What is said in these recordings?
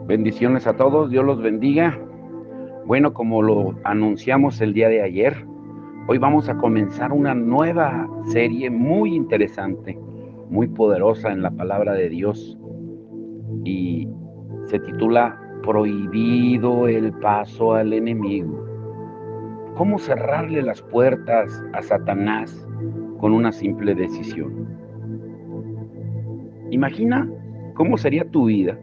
Bendiciones a todos, Dios los bendiga. Bueno, como lo anunciamos el día de ayer, hoy vamos a comenzar una nueva serie muy interesante, muy poderosa en la palabra de Dios y se titula Prohibido el paso al enemigo. ¿Cómo cerrarle las puertas a Satanás con una simple decisión? Imagina cómo sería tu vida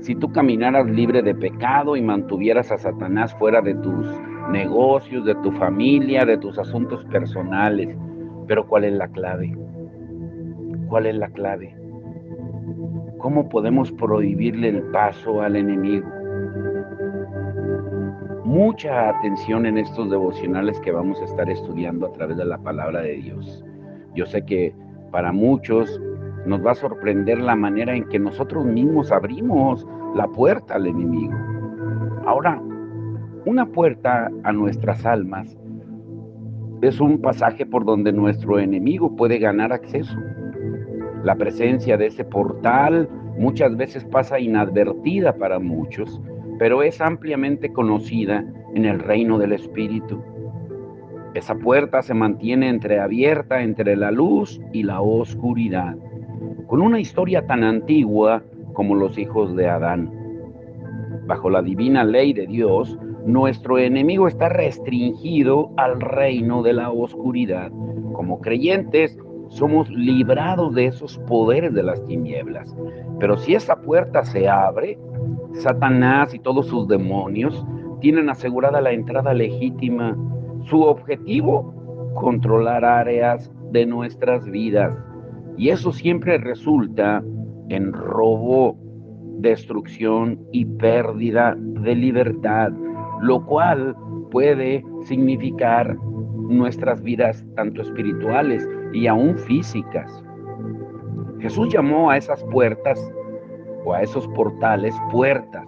si tú caminaras libre de pecado y mantuvieras a Satanás fuera de tus negocios, de tu familia, de tus asuntos personales. Pero ¿cuál es la clave? ¿Cuál es la clave? ¿Cómo podemos prohibirle el paso al enemigo? Mucha atención en estos devocionales que vamos a estar estudiando a través de la palabra de Dios. Yo sé que para muchos nos va a sorprender la manera en que nosotros mismos abrimos la puerta al enemigo. Ahora, una puerta a nuestras almas es un pasaje por donde nuestro enemigo puede ganar acceso. La presencia de ese portal muchas veces pasa inadvertida para muchos, pero es ampliamente conocida en el reino del Espíritu. Esa puerta se mantiene entreabierta entre la luz y la oscuridad, con una historia tan antigua como los hijos de Adán. Bajo la divina ley de Dios, nuestro enemigo está restringido al reino de la oscuridad. Como creyentes, somos librados de esos poderes de las tinieblas. Pero si esa puerta se abre, Satanás y todos sus demonios tienen asegurada la entrada legítima. Su objetivo, controlar áreas de nuestras vidas. Y eso siempre resulta en robo, destrucción y pérdida de libertad, lo cual puede significar nuestras vidas tanto espirituales y aún físicas. Jesús llamó a esas puertas o a esos portales puertas.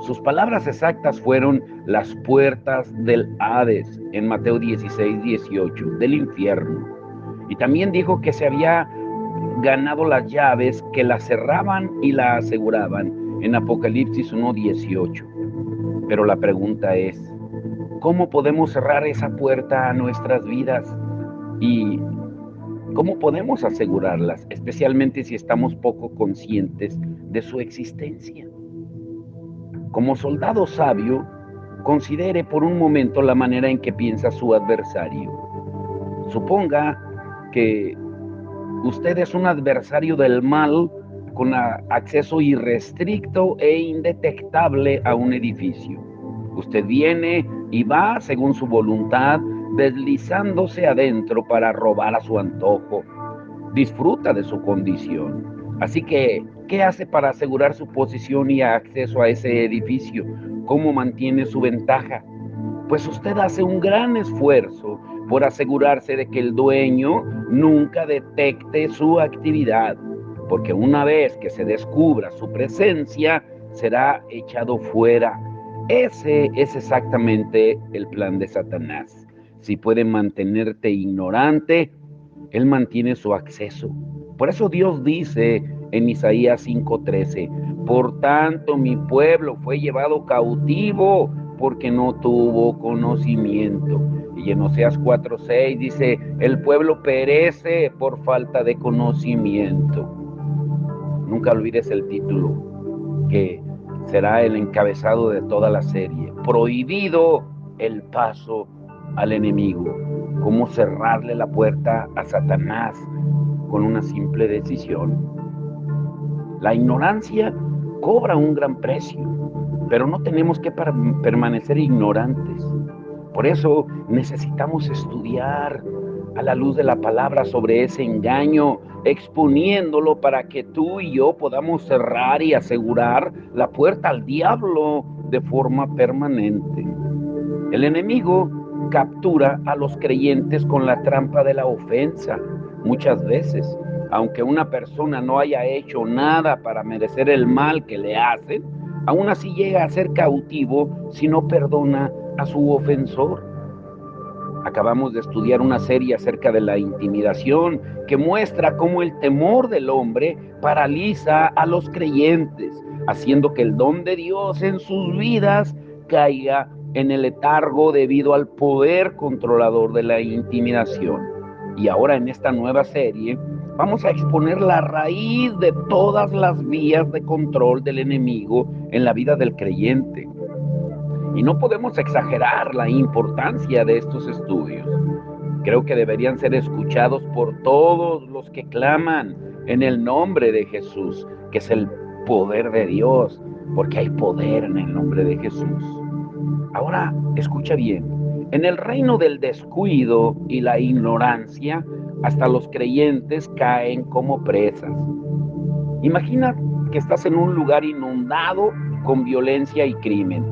Sus palabras exactas fueron las puertas del Hades en Mateo 16:18, del infierno. Y también dijo que se había ganado las llaves que la cerraban y la aseguraban en Apocalipsis 1:18. Pero la pregunta es, ¿cómo podemos cerrar esa puerta a nuestras vidas? ¿Y cómo podemos asegurarlas, especialmente si estamos poco conscientes de su existencia? Como soldado sabio, considere por un momento la manera en que piensa su adversario. Suponga que usted es un adversario del mal con acceso irrestricto e indetectable a un edificio. Usted viene y va según su voluntad, deslizándose adentro para robar a su antojo. Disfruta de su condición. Así que, ¿qué hace para asegurar su posición y acceso a ese edificio? ¿Cómo mantiene su ventaja? Pues usted hace un gran esfuerzo por asegurarse de que el dueño nunca detecte su actividad, porque una vez que se descubra su presencia, será echado fuera. Ese es exactamente el plan de Satanás. Si puede mantenerte ignorante, él mantiene su acceso. Por eso Dios dice en Isaías 5:13, por tanto mi pueblo fue llevado cautivo porque no tuvo conocimiento. Y en Oseas 4:6 dice, el pueblo perece por falta de conocimiento. Nunca olvides el título, que será el encabezado de toda la serie. Prohibido el paso al enemigo. Cómo cerrarle la puerta a Satanás con una simple decisión. La ignorancia cobra un gran precio, pero no tenemos que permanecer ignorantes. Por eso necesitamos estudiar a la luz de la palabra sobre ese engaño, exponiéndolo para que tú y yo podamos cerrar y asegurar la puerta al diablo de forma permanente. El enemigo captura a los creyentes con la trampa de la ofensa. Muchas veces, aunque una persona no haya hecho nada para merecer el mal que le hacen, aún así llega a ser cautivo si no perdona a su ofensor. Acabamos de estudiar una serie acerca de la intimidación que muestra cómo el temor del hombre paraliza a los creyentes, haciendo que el don de Dios en sus vidas caiga en el letargo debido al poder controlador de la intimidación. Y ahora en esta nueva serie vamos a exponer la raíz de todas las vías de control del enemigo en la vida del creyente. Y no podemos exagerar la importancia de estos estudios. Creo que deberían ser escuchados por todos los que claman en el nombre de Jesús, que es el poder de Dios, porque hay poder en el nombre de Jesús. Ahora, escucha bien. En el reino del descuido y la ignorancia, hasta los creyentes caen como presas. Imagina que estás en un lugar inundado con violencia y crimen.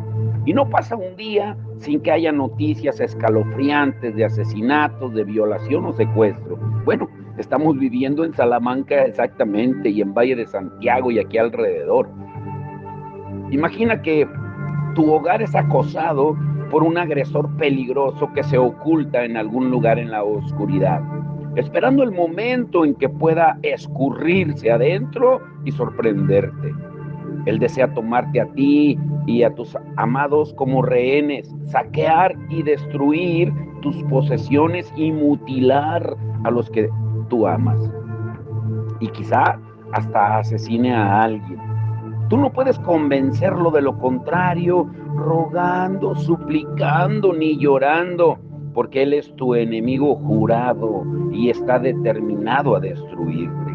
Y no pasa un día sin que haya noticias escalofriantes de asesinatos, de violación o secuestro. Bueno, estamos viviendo en Salamanca exactamente, y en Valle de Santiago y aquí alrededor. Imagina que tu hogar es acosado por un agresor peligroso que se oculta en algún lugar en la oscuridad, esperando el momento en que pueda escurrirse adentro y sorprenderte. Él desea tomarte a ti y a tus amados como rehenes, saquear y destruir tus posesiones y mutilar a los que tú amas. Y quizá hasta asesine a alguien. Tú no puedes convencerlo de lo contrario, rogando, suplicando, ni llorando, porque él es tu enemigo jurado y está determinado a destruirte.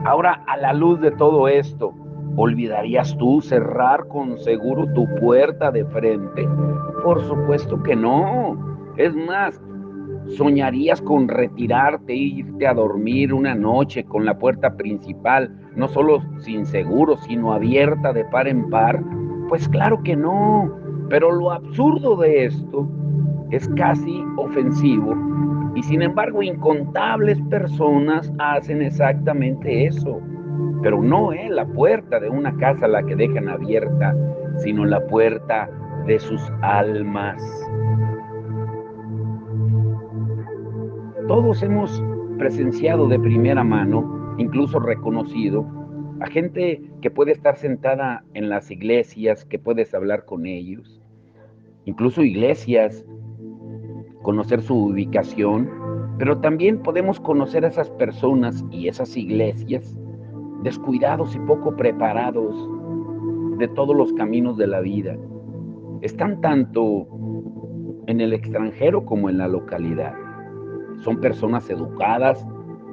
Ahora, a la luz de todo esto, ¿olvidarías tú cerrar con seguro tu puerta de frente? Por supuesto que no. Es más, ¿soñarías con retirarte e irte a dormir una noche con la puerta principal, no solo sin seguro, sino abierta de par en par? Pues claro que no. Pero lo absurdo de esto es casi ofensivo, y sin embargo incontables personas hacen exactamente eso. Pero no es la puerta de una casa la que dejan abierta, sino la puerta de sus almas. Todos hemos presenciado de primera mano, incluso reconocido, a gente que puede estar sentada en las iglesias, que puedes hablar con ellos, incluso iglesias, conocer su ubicación, pero también podemos conocer a esas personas y esas iglesias descuidados y poco preparados de todos los caminos de la vida. Están tanto en el extranjero como en la localidad. Son personas educadas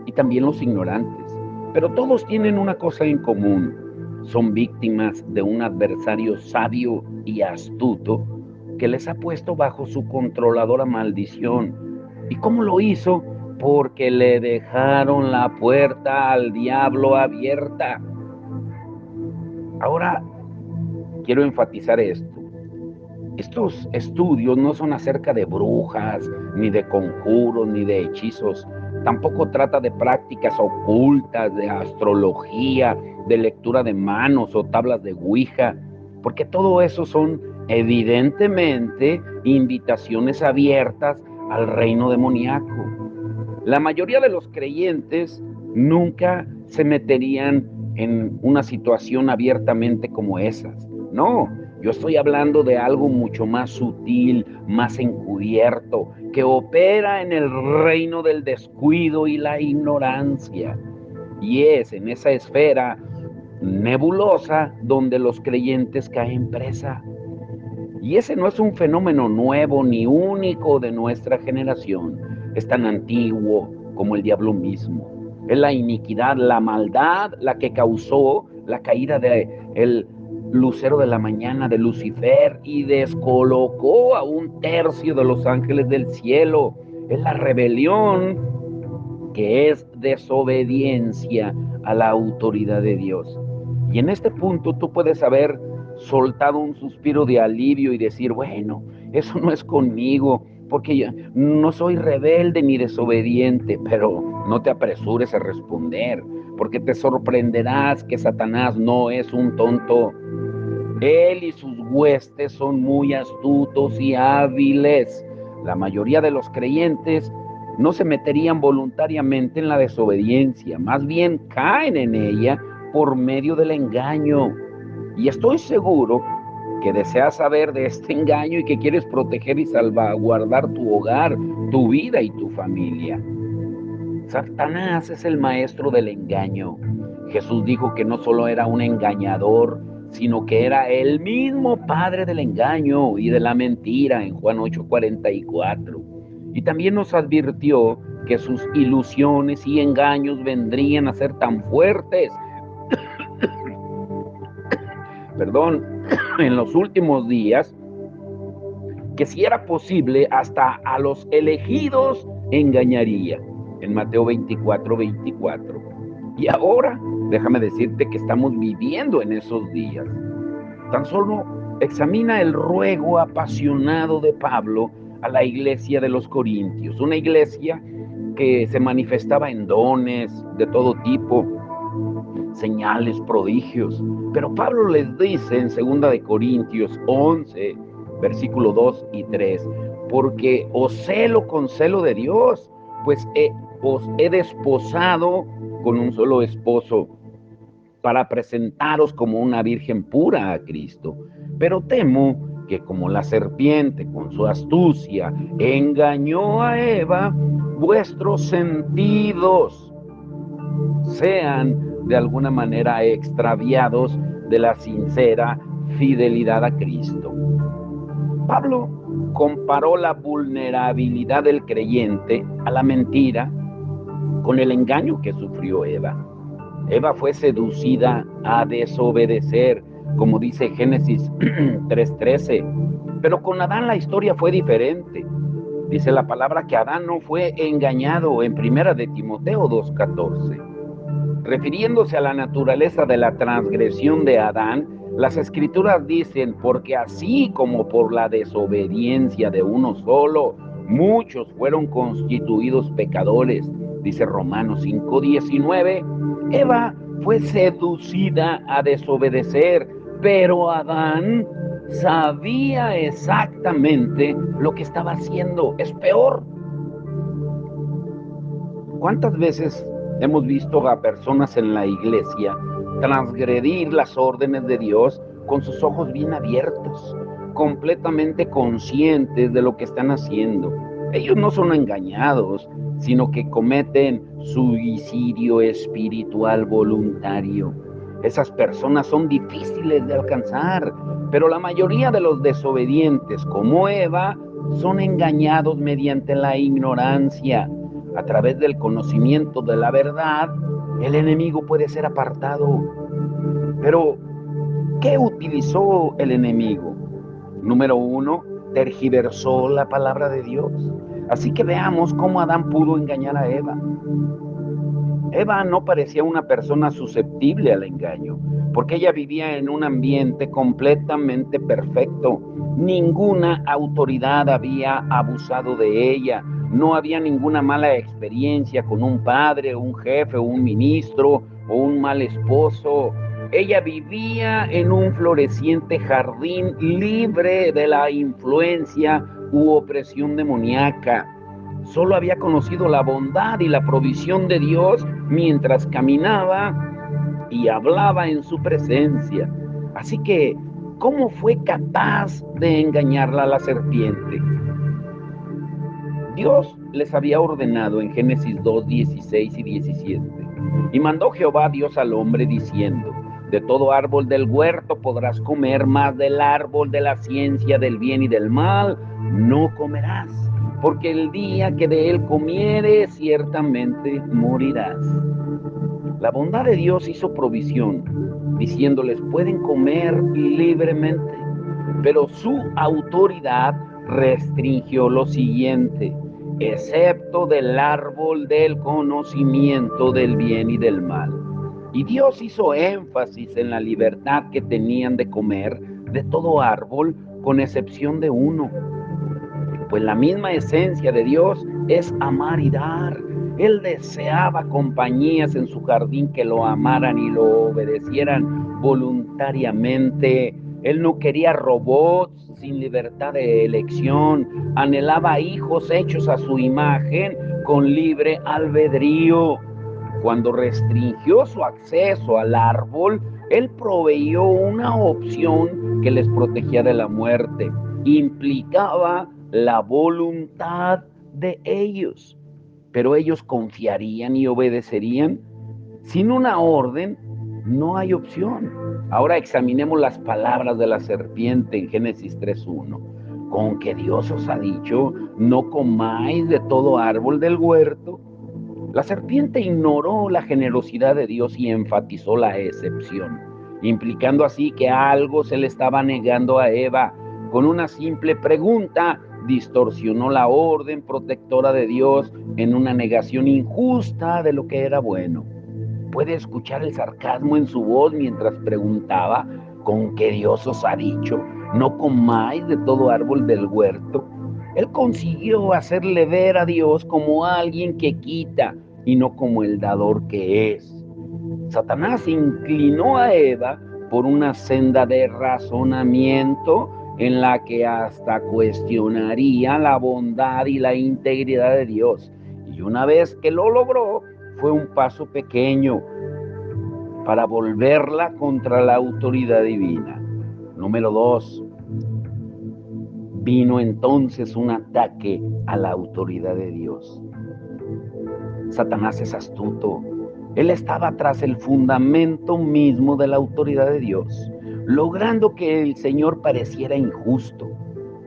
y también los ignorantes, pero todos tienen una cosa en común: son víctimas de un adversario sabio y astuto que les ha puesto bajo su controladora maldición. ¿Y cómo lo hizo? Porque le dejaron la puerta al diablo abierta. Ahora quiero enfatizar esto. Estos estudios no son acerca de brujas, ni de conjuros, ni de hechizos. Tampoco trata de prácticas ocultas, de astrología, de lectura de manos o tablas de Ouija, porque todo eso son evidentemente invitaciones abiertas al reino demoníaco. La mayoría de los creyentes nunca se meterían en una situación abiertamente como esas. No, yo estoy hablando de algo mucho más sutil, más encubierto, que opera en el reino del descuido y la ignorancia. Y es en esa esfera nebulosa donde los creyentes caen presa. Y ese no es un fenómeno nuevo ni único de nuestra generación. Es tan antiguo como el diablo mismo. Es la iniquidad, la maldad, la que causó la caída del lucero de la mañana de Lucifer y descolocó a 1/3 de los ángeles del cielo. Es la rebelión, que es desobediencia a la autoridad de Dios. Y en este punto tú puedes haber soltado un suspiro de alivio y decir, bueno, eso no es conmigo, porque yo no soy rebelde ni desobediente. Pero no te apresures a responder, porque te sorprenderás que Satanás no es un tonto. Él y sus huestes son muy astutos y hábiles La mayoría de los creyentes no se meterían voluntariamente en la desobediencia, más bien caen en ella por medio del engaño. Y estoy seguro que deseas saber de este engaño y que quieres proteger y salvaguardar tu hogar, tu vida y tu familia. Satanás es el maestro del engaño. Jesús dijo que no solo era un engañador, sino que era el mismo padre del engaño y de la mentira en Juan 8:44. Y también nos advirtió que sus ilusiones y engaños vendrían a ser tan fuertes, en los últimos días, que si era posible, hasta a los elegidos engañaría. En Mateo 24:24. Y ahora, déjame decirte que estamos viviendo en esos días. Tan solo examina el ruego apasionado de Pablo a la iglesia de los Corintios, una iglesia que se manifestaba en dones de todo tipo, señales, prodigios. Pero Pablo les dice en 2 de Corintios 11, versículo 2 y 3, porque os celo con celo de Dios, pues os he desposado con un solo esposo, para presentaros como una virgen pura a Cristo. Pero temo que como la serpiente con su astucia engañó a Eva, vuestros sentidos sean de alguna manera extraviados de la sincera fidelidad a Cristo. Pablo comparó la vulnerabilidad del creyente a la mentira con el engaño que sufrió Eva. Eva fue seducida a desobedecer, como dice Génesis 3:13. Pero con Adán la historia fue diferente. Dice la palabra que Adán no fue engañado en 1 de Timoteo 2:14. Refiriéndose a la naturaleza de la transgresión de Adán, las escrituras dicen, porque así como por la desobediencia de uno solo, muchos fueron constituidos pecadores, dice Romanos 5:19, Eva fue seducida a desobedecer, pero Adán sabía exactamente lo que estaba haciendo. Es peor. ¿Cuántas veces hemos visto a personas en la iglesia transgredir las órdenes de Dios con sus ojos bien abiertos, completamente conscientes de lo que están haciendo? Ellos no son engañados, sino que cometen suicidio espiritual voluntario. Esas personas son difíciles de alcanzar, pero la mayoría de los desobedientes, como Eva, son engañados mediante la ignorancia. A través del conocimiento de la verdad, el enemigo puede ser apartado. Pero, ¿qué utilizó el enemigo? Número 1, tergiversó la palabra de Dios. Así que veamos cómo Adán pudo engañar a Eva. Eva no parecía una persona susceptible al engaño, porque ella vivía en un ambiente completamente perfecto. Ninguna autoridad había abusado de ella. No había ninguna mala experiencia con un padre, un jefe, un ministro o un mal esposo. Ella vivía en un floreciente jardín libre de la influencia u opresión demoníaca. Solo había conocido la bondad y la provisión de Dios mientras caminaba y hablaba en su presencia. Así que, ¿cómo fue capaz de engañarla a la serpiente? Dios les había ordenado en Génesis 2:16 y 17. Y mandó Jehová Dios al hombre diciendo, de todo árbol del huerto podrás comer, mas del árbol de la ciencia del bien y del mal no comerás, porque el día que de él comieres ciertamente morirás. La bondad de Dios hizo provisión, diciéndoles pueden comer libremente, pero su autoridad restringió lo siguiente, excepto del árbol del conocimiento del bien y del mal. Y Dios hizo énfasis en la libertad que tenían de comer de todo árbol, con excepción de uno. Pues la misma esencia de Dios es amar y dar. Él deseaba compañías en su jardín que lo amaran y lo obedecieran voluntariamente. Él no quería robots, sin libertad de elección, anhelaba hijos hechos a su imagen con libre albedrío. Cuando restringió su acceso al árbol, él proveyó una opción que les protegía de la muerte. Implicaba la voluntad de ellos, pero ellos confiarían y obedecerían. Sin una orden, no hay opción. Ahora examinemos las palabras de la serpiente en Génesis 3:1. Con que Dios os ha dicho, no comáis de todo árbol del huerto. La serpiente ignoró la generosidad de Dios y enfatizó la excepción, implicando así que algo se le estaba negando a Eva. Con una simple pregunta, distorsionó la orden protectora de Dios en una negación injusta de lo que era bueno. Puede escuchar el sarcasmo en su voz mientras preguntaba, ¿con qué Dios os ha dicho? ¿No comáis de todo árbol del huerto? Él consiguió hacerle ver a Dios como alguien que quita y no como el dador que es. Satanás inclinó a Eva por una senda de razonamiento en la que hasta cuestionaría la bondad y la integridad de Dios. Y una vez que lo logró, fue un paso pequeño para volverla contra la autoridad divina. Número 2. Vino entonces un ataque a la autoridad de Dios. Satanás es astuto. Él estaba tras el fundamento mismo de la autoridad de Dios, logrando que el Señor pareciera injusto.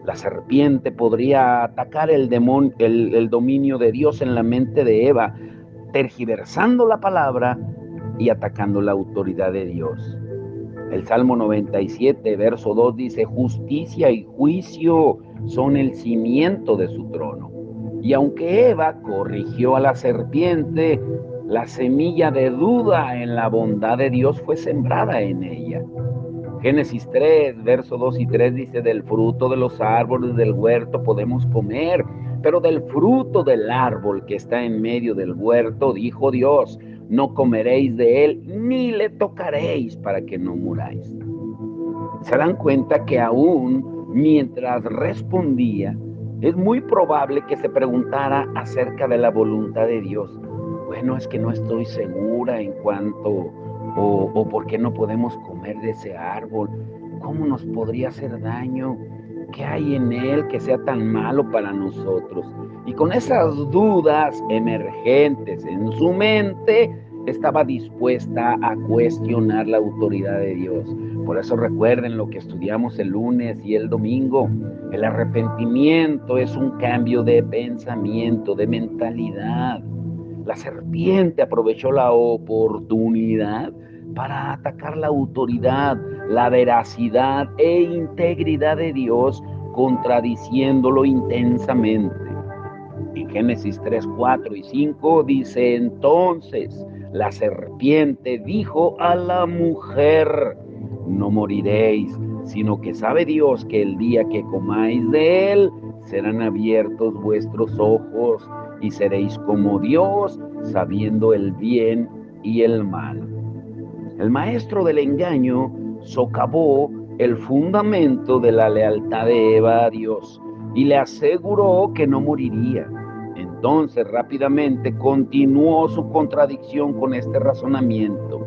La serpiente podría atacar el dominio de Dios en la mente de Eva, tergiversando la palabra y atacando la autoridad de Dios. El Salmo 97, verso 2 dice, justicia y juicio son el cimiento de su trono. Y aunque Eva corrigió a la serpiente, la semilla de duda en la bondad de Dios fue sembrada en ella. Génesis 3, verso 2 y 3 dice, del fruto de los árboles del huerto podemos comer, pero del fruto del árbol que está en medio del huerto, dijo Dios, no comeréis de él, ni le tocaréis para que no muráis. Se dan cuenta que aún mientras respondía, es muy probable que se preguntara acerca de la voluntad de Dios. Bueno, es que no estoy segura en cuanto, o por qué no podemos comer de ese árbol, cómo nos podría hacer daño, qué hay en él que sea tan malo para nosotros. Y con esas dudas emergentes en su mente, estaba dispuesta a cuestionar la autoridad de Dios. Por eso recuerden lo que estudiamos el lunes y el domingo. El arrepentimiento es un cambio de pensamiento, de mentalidad. La serpiente aprovechó la oportunidad para atacar la autoridad, la veracidad e integridad de Dios, contradiciéndolo intensamente. En Génesis 3, 4 y 5 dice, entonces la serpiente dijo a la mujer, no moriréis, sino que sabe Dios que el día que comáis de él, serán abiertos vuestros ojos y seréis como Dios, sabiendo el bien y el mal. El maestro del engaño socavó el fundamento de la lealtad de Eva a Dios y le aseguró que no moriría. Entonces rápidamente continuó su contradicción con este razonamiento.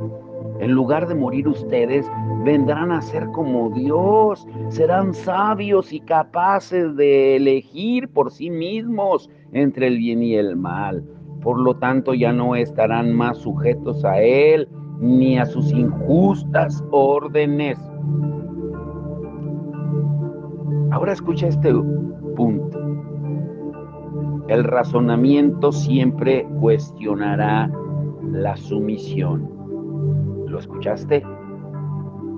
En lugar de morir ustedes, vendrán a ser como Dios, serán sabios y capaces de elegir por sí mismos entre el bien y el mal. Por lo tanto, ya no estarán más sujetos a Él ni a sus injustas órdenes. Ahora escucha este punto. El razonamiento siempre cuestionará la sumisión. ¿Lo escuchaste?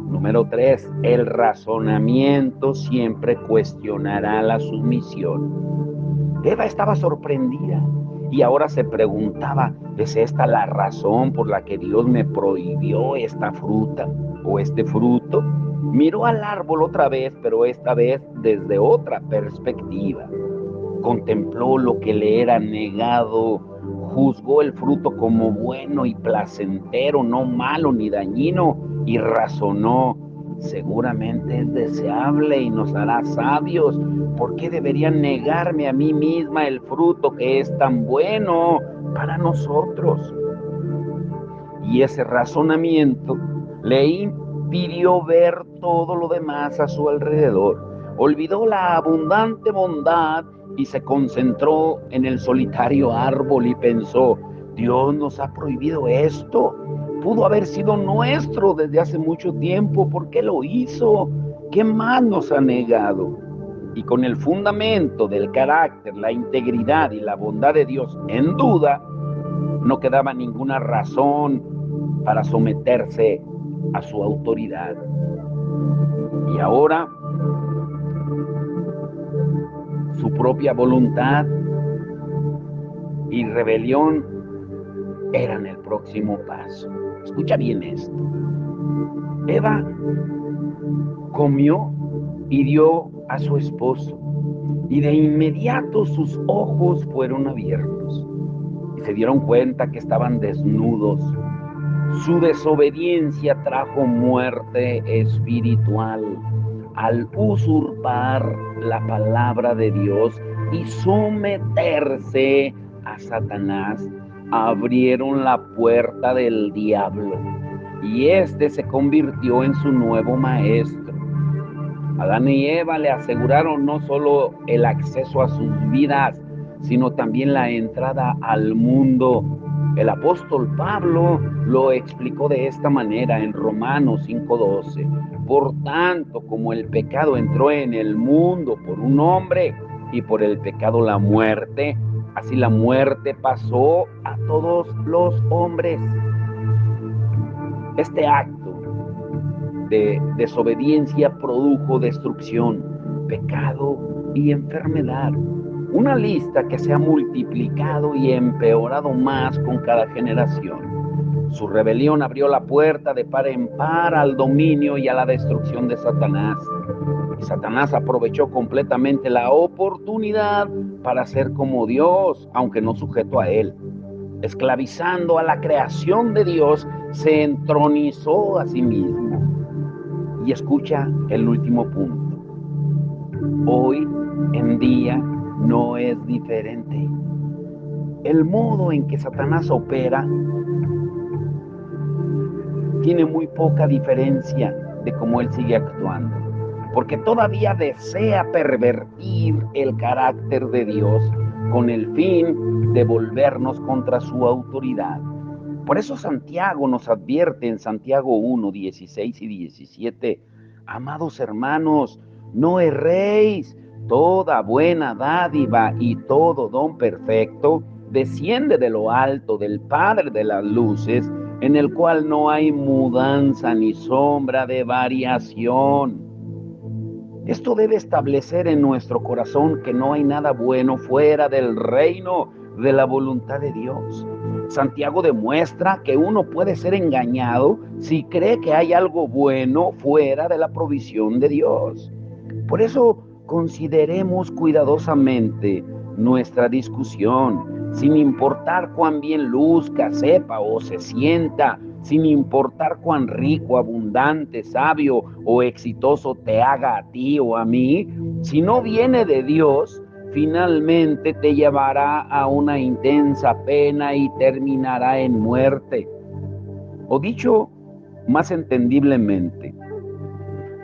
Número 3, el razonamiento siempre cuestionará la sumisión. Eva estaba sorprendida y ahora se preguntaba, ¿es esta la razón por la que Dios me prohibió esta fruta o este fruto? Miró al árbol otra vez, pero esta vez desde otra perspectiva. Contempló lo que le era negado, juzgó el fruto como bueno y placentero, no malo ni dañino, y razonó, seguramente es deseable y nos hará sabios. ¿Por qué deberían negarme a mí misma el fruto que es tan bueno para nosotros? Y ese razonamiento le impidió ver todo lo demás a su alrededor. Olvidó la abundante bondad y se concentró en el solitario árbol y pensó: Dios nos ha prohibido esto. Pudo haber sido nuestro desde hace mucho tiempo. ¿Por qué lo hizo? ¿Qué más nos ha negado? Y con el fundamento del carácter, la integridad y la bondad de Dios en duda, no quedaba ninguna razón para someterse a su autoridad. Y ahora su propia voluntad y rebelión eran el próximo paso. Escucha bien esto. Eva comió y dio a su esposo, y de inmediato sus ojos fueron abiertos y se dieron cuenta que estaban desnudos. Su desobediencia trajo muerte espiritual al usurpar la palabra de Dios y someterse a Satanás. Abrieron la puerta del diablo y éste se convirtió en su nuevo maestro. Adán y Eva le aseguraron no solo el acceso a sus vidas, sino también la entrada al mundo. El apóstol Pablo lo explicó de esta manera en Romanos 5:12. Por tanto, como el pecado entró en el mundo por un hombre y por el pecado la muerte, así la muerte pasó a todos los hombres. Este acto de desobediencia produjo destrucción, pecado y enfermedad. Una lista que se ha multiplicado y empeorado más con cada generación. Su rebelión abrió la puerta de par en par al dominio y a la destrucción de Satanás. Y Satanás aprovechó completamente la oportunidad para ser como Dios, aunque no sujeto a él. Esclavizando a la creación de Dios, se entronizó a sí mismo. Y escucha el último punto. Hoy en día no es diferente. El modo en que Satanás opera tiene muy poca diferencia de cómo él sigue actuando, porque todavía desea pervertir el carácter de Dios con el fin de volvernos contra su autoridad. Por eso Santiago nos advierte en Santiago 1, 16 y 17, amados hermanos, no erréis, toda buena dádiva y todo don perfecto desciende de lo alto del Padre de las luces, en el cual no hay mudanza ni sombra de variación. Esto debe establecer en nuestro corazón que no hay nada bueno fuera del reino de la voluntad de Dios. Santiago demuestra que uno puede ser engañado si cree que hay algo bueno fuera de la provisión de Dios. Por eso consideremos cuidadosamente nuestra discusión, sin importar cuán bien luzca, sepa o se sienta, sin importar cuán rico, abundante, sabio o exitoso te haga a ti o a mí. Si no viene de Dios, finalmente te llevará a una intensa pena y terminará en muerte. O dicho más entendiblemente,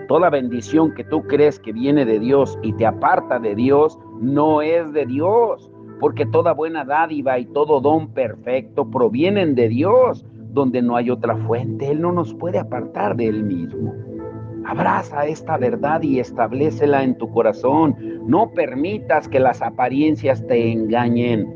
toda bendición que tú crees que viene de Dios y te aparta de Dios, no es de Dios, porque toda buena dádiva y todo don perfecto provienen de Dios, donde no hay otra fuente. Él no nos puede apartar de Él mismo. Abraza esta verdad y establécela en tu corazón. No permitas que las apariencias te engañen.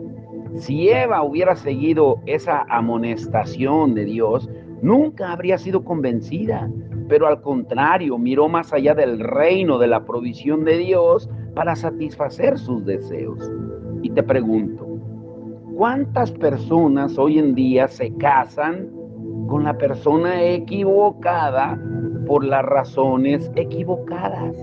Si Eva hubiera seguido esa amonestación de Dios, nunca habría sido convencida, pero al contrario, miró más allá del reino de la provisión de Dios para satisfacer sus deseos. Y te pregunto, ¿cuántas personas hoy en día se casan con la persona equivocada por las razones equivocadas?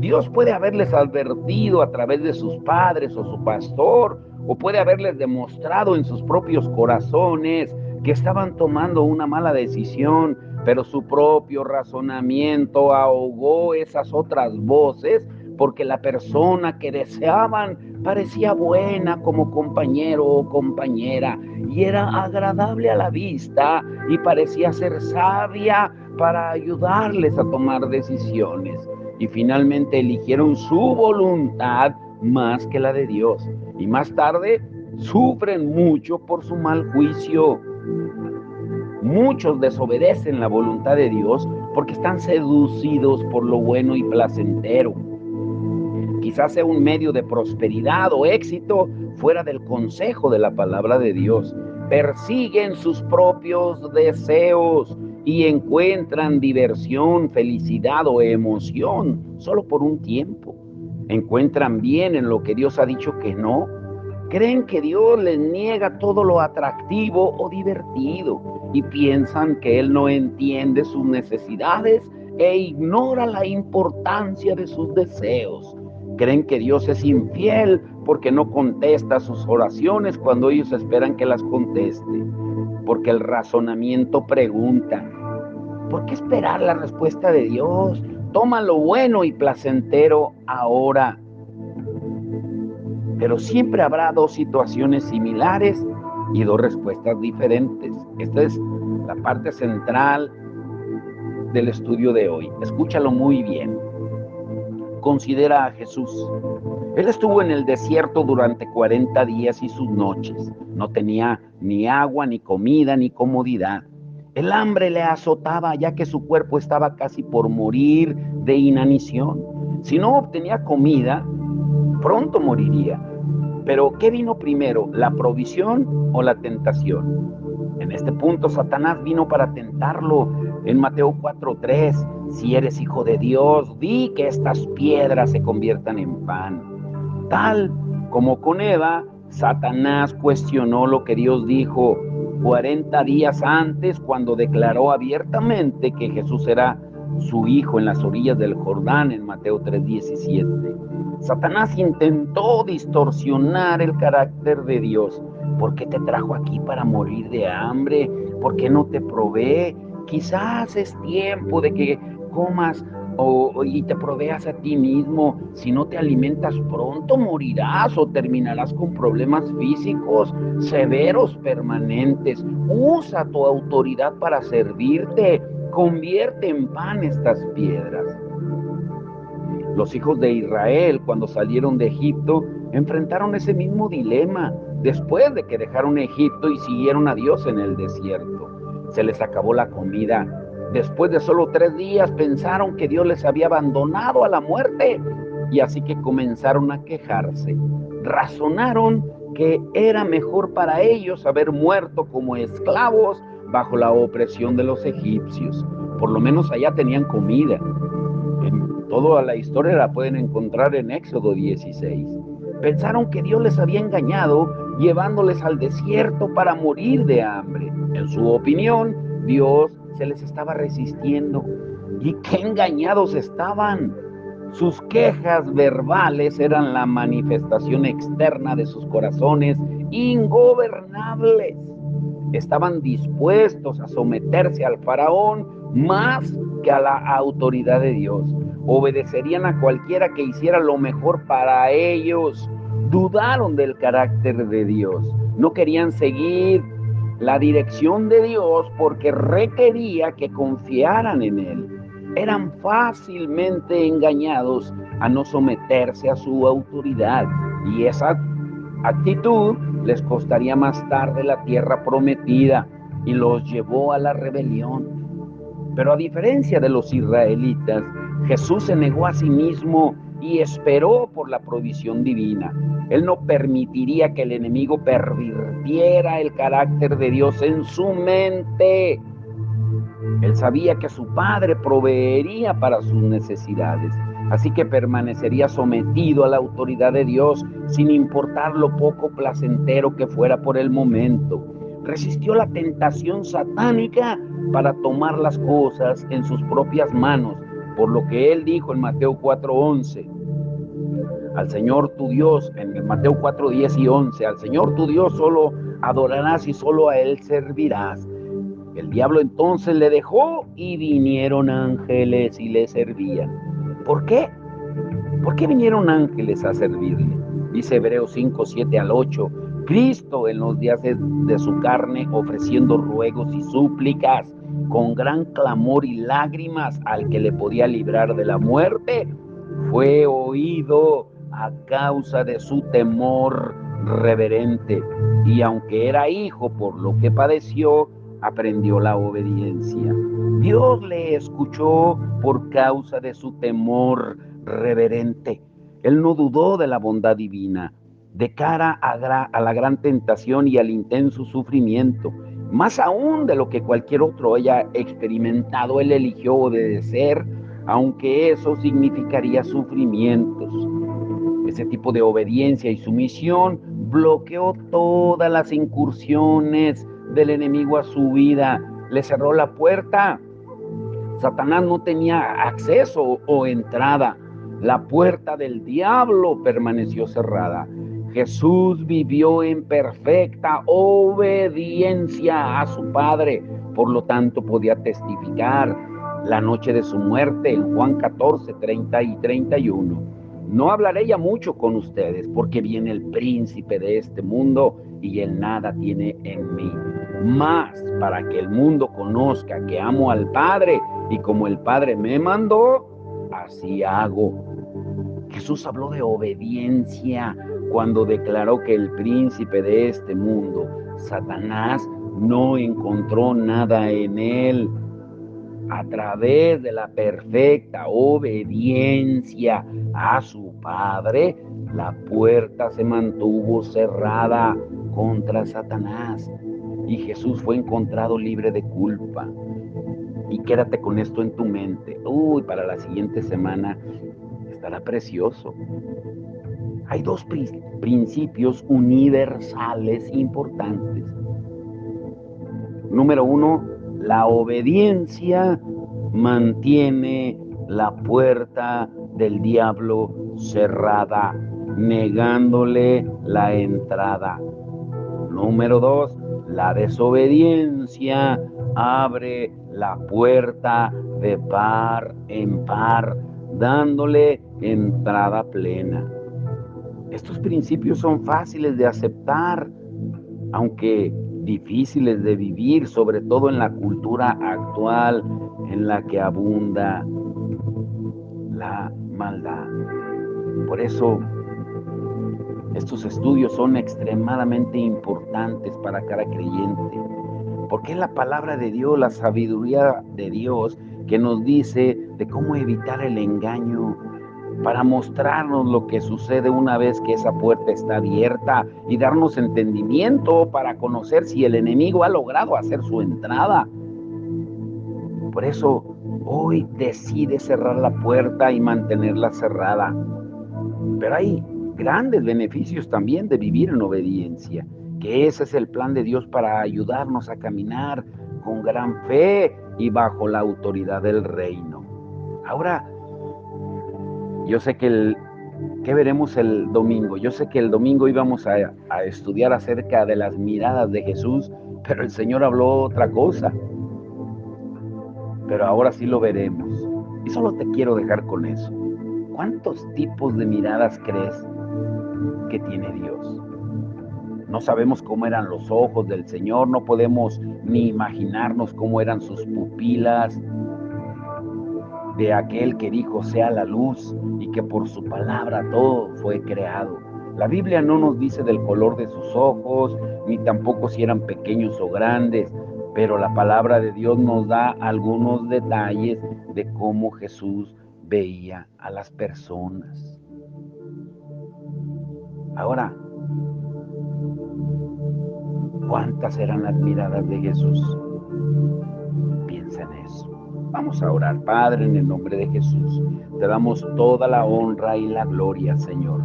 Dios puede haberles advertido a través de sus padres o su pastor, o puede haberles demostrado en sus propios corazones que estaban tomando una mala decisión, pero su propio razonamiento ahogó esas otras voces porque la persona que deseaban parecía buena como compañero o compañera y era agradable a la vista y parecía ser sabia para ayudarles a tomar decisiones. Y finalmente eligieron su voluntad más que la de Dios. Y más tarde sufren mucho por su mal juicio. Muchos desobedecen la voluntad de Dios porque están seducidos por lo bueno y placentero. Quizás sea un medio de prosperidad o éxito fuera del consejo de la palabra de Dios. Persiguen sus propios deseos y encuentran diversión, felicidad o emoción solo por un tiempo. Encuentran bien en lo que Dios ha dicho que no. Creen que Dios les niega todo lo atractivo o divertido y piensan que Él no entiende sus necesidades e ignora la importancia de sus deseos. Creen que Dios es infiel porque no contesta sus oraciones cuando ellos esperan que las conteste. Porque el razonamiento pregunta, ¿por qué esperar la respuesta de Dios? Toma lo bueno y placentero ahora. Pero siempre habrá dos situaciones similares y dos respuestas diferentes. Esta es la parte central del estudio de hoy. Escúchalo muy bien. Considera a Jesús. Él estuvo en el desierto durante 40 días y sus noches. No tenía ni agua, ni comida, ni comodidad. El hambre le azotaba ya que su cuerpo estaba casi por morir de inanición. Si no obtenía comida, pronto moriría. Pero ¿qué vino primero, la provisión o la tentación? En este punto Satanás vino para tentarlo. En Mateo 4:3, si eres hijo de Dios, di que estas piedras se conviertan en pan. Tal como con Eva, Satanás cuestionó lo que Dios dijo 40 días antes cuando declaró abiertamente que Jesús era su hijo en las orillas del Jordán en Mateo 3:17. Satanás intentó distorsionar el carácter de Dios. ¿Por qué te trajo aquí para morir de hambre? ¿Por qué no te provee? Quizás es tiempo de que comas y te proveas a ti mismo. Si no te alimentas pronto morirás o terminarás con problemas físicos severos permanentes. Usa tu autoridad para servirte. Convierte en pan estas piedras. Los hijos de Israel, cuando salieron de Egipto, enfrentaron ese mismo dilema después de que dejaron Egipto y siguieron a Dios en el desierto. Se les acabó la comida. Después de solo 3 días pensaron que Dios les había abandonado a la muerte y así que comenzaron a quejarse. Razonaron que era mejor para ellos haber muerto como esclavos bajo la opresión de los egipcios. Por lo menos allá tenían comida. Toda la historia la pueden encontrar en Éxodo 16. Pensaron que Dios les había engañado llevándoles al desierto para morir de hambre. En su opinión, Dios se les estaba resistiendo. Y qué engañados estaban. Sus quejas verbales eran la manifestación externa de sus corazones ingobernables. Estaban dispuestos a someterse al faraón más que a la autoridad de Dios. Obedecerían a cualquiera que hiciera lo mejor para ellos. Dudaron del carácter de Dios. No querían seguir la dirección de Dios porque requería que confiaran en Él. Eran fácilmente engañados a no someterse a su autoridad. Y esa actitud les costaría más tarde la tierra prometida y los llevó a la rebelión. Pero a diferencia de los israelitas, Jesús se negó a sí mismo y esperó por la provisión divina. Él no permitiría que el enemigo pervirtiera el carácter de Dios en su mente. Él sabía que su Padre proveería para sus necesidades, así que permanecería sometido a la autoridad de Dios sin importar lo poco placentero que fuera por el momento. Resistió la tentación satánica para tomar las cosas en sus propias manos, por lo que él dijo en Mateo 4:11, al Señor tu Dios, en Mateo 4:10 y 11, al Señor tu Dios solo adorarás y solo a Él servirás. El diablo entonces le dejó y vinieron ángeles y le servían. ¿Por qué? ¿Por qué vinieron ángeles a servirle? Dice Hebreos 5, 7 al 8. Cristo en los días de su carne, ofreciendo ruegos y súplicas, con gran clamor y lágrimas al que le podía librar de la muerte, fue oído a causa de su temor reverente. Y aunque era hijo por lo que padeció, aprendió la obediencia. Dios le escuchó por causa de su temor reverente. Él no dudó de la bondad divina, de cara a la gran tentación y al intenso sufrimiento. Más aún de lo que cualquier otro haya experimentado, él eligió obedecer, aunque eso significaría sufrimientos. Ese tipo de obediencia y sumisión bloqueó todas las incursiones del enemigo a su vida, le cerró la puerta. Satanás no tenía acceso o entrada. La puerta del diablo permaneció cerrada. Jesús vivió en perfecta obediencia a su Padre, por lo tanto podía testificar la noche de su muerte en Juan 14, 30 y 31. No hablaré ya mucho con ustedes, porque viene el príncipe de este mundo y él nada tiene en mí. Mas para que el mundo conozca que amo al Padre, y como el Padre me mandó, así hago. Jesús habló de obediencia cuando declaró que el príncipe de este mundo, Satanás, no encontró nada en él. A través de la perfecta obediencia a su Padre, la puerta se mantuvo cerrada contra Satanás y Jesús fue encontrado libre de culpa. Y quédate con esto en tu mente. Para la siguiente semana estará precioso. Hay dos principios universales importantes. Número 1, la obediencia mantiene la puerta del diablo cerrada, negándole la entrada. Número 2, la desobediencia abre la puerta de par en par, dándole entrada plena. Estos principios son fáciles de aceptar, aunque difíciles de vivir, sobre todo en la cultura actual en la que abunda la maldad. Por eso, estos estudios son extremadamente importantes para cada creyente, porque es la palabra de Dios, la sabiduría de Dios, que nos dice de cómo evitar el engaño, para mostrarnos lo que sucede una vez que esa puerta está abierta y darnos entendimiento para conocer si el enemigo ha logrado hacer su entrada. Por eso, hoy decide cerrar la puerta y mantenerla cerrada. Pero hay grandes beneficios también de vivir en obediencia, que ese es el plan de Dios para ayudarnos a caminar con gran fe y bajo la autoridad del reino. Ahora, yo sé que ¿qué veremos el domingo? Yo sé que el domingo íbamos a estudiar acerca de las miradas de Jesús, pero el Señor habló otra cosa. Pero ahora sí lo veremos. Y solo te quiero dejar con eso. ¿Cuántos tipos de miradas crees que tiene Dios? No sabemos cómo eran los ojos del Señor, no podemos ni imaginarnos cómo eran sus pupilas, de aquel que dijo sea la luz y que por su palabra todo fue creado. La Biblia no nos dice del color de sus ojos, ni tampoco si eran pequeños o grandes, pero la palabra de Dios nos da algunos detalles de cómo Jesús veía a las personas. Ahora, ¿cuántas eran las miradas de Jesús? Piensa en eso. Vamos a orar. Padre, en el nombre de Jesús, te damos toda la honra y la gloria, Señor.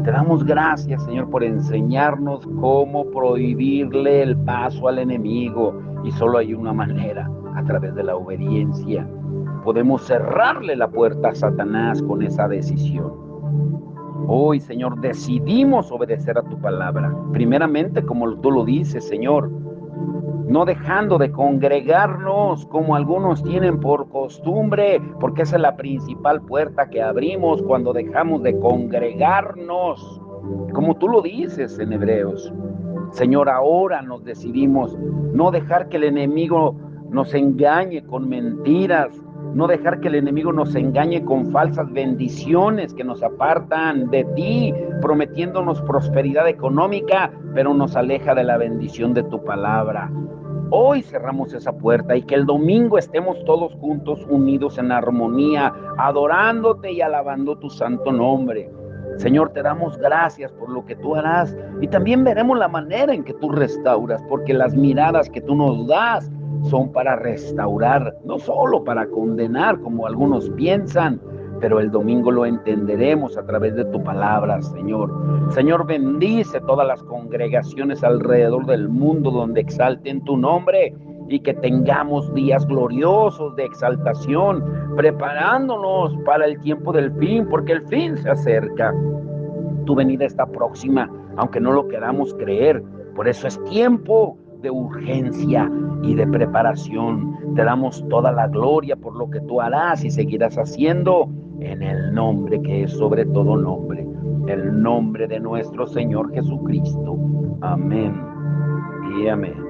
Te damos gracias, Señor, por enseñarnos cómo prohibirle el paso al enemigo. Y solo hay una manera, a través de la obediencia. Podemos cerrarle la puerta a Satanás con esa decisión. Hoy, Señor, decidimos obedecer a tu palabra. Primeramente, como tú lo dices, Señor, no dejando de congregarnos como algunos tienen por costumbre, porque esa es la principal puerta que abrimos cuando dejamos de congregarnos, como tú lo dices en Hebreos. Señor, ahora nos decidimos no dejar que el enemigo nos engañe con mentiras, no dejar que el enemigo nos engañe con falsas bendiciones que nos apartan de ti, prometiéndonos prosperidad económica, pero nos aleja de la bendición de tu palabra. Hoy cerramos esa puerta y que el domingo estemos todos juntos, unidos en armonía, adorándote y alabando tu santo nombre. Señor, te damos gracias por lo que tú harás y también veremos la manera en que tú restauras, porque las miradas que tú nos das son para restaurar, no solo para condenar como algunos piensan, pero el domingo lo entenderemos a través de tu palabra, Señor. Señor, bendice todas las congregaciones alrededor del mundo donde exalten tu nombre y que tengamos días gloriosos de exaltación, preparándonos para el tiempo del fin, porque el fin se acerca. Tu venida está próxima, aunque no lo queramos creer. Por eso es tiempo de urgencia y de preparación. Te damos toda la gloria por lo que tú harás y seguirás haciendo en el nombre que es sobre todo nombre, el nombre de nuestro Señor Jesucristo. Amén y amén.